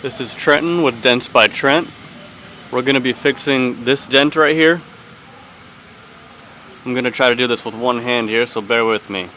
This is Trenton with Dents by Trent. We're going to be fixing this dent right here. I'm going to try to do this with one hand here, so bear with me.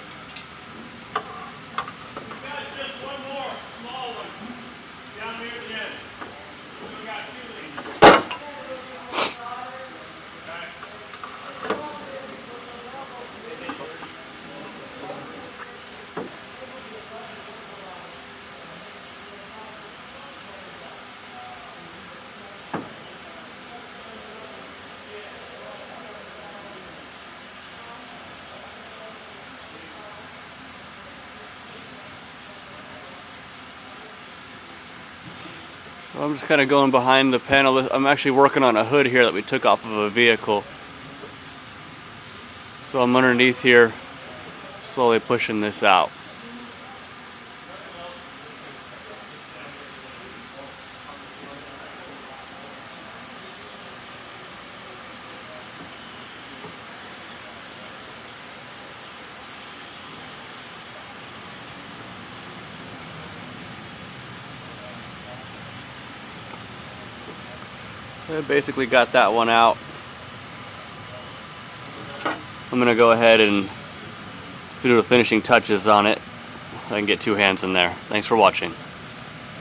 So I'm just kind of going behind the panel. I'm actually working on a hood here that we took off of a vehicle. So I'm underneath here, slowly pushing this out. I basically got that one out. I'm going to go ahead and do the finishing touches on it. I can get two hands in there. Thanks for watching.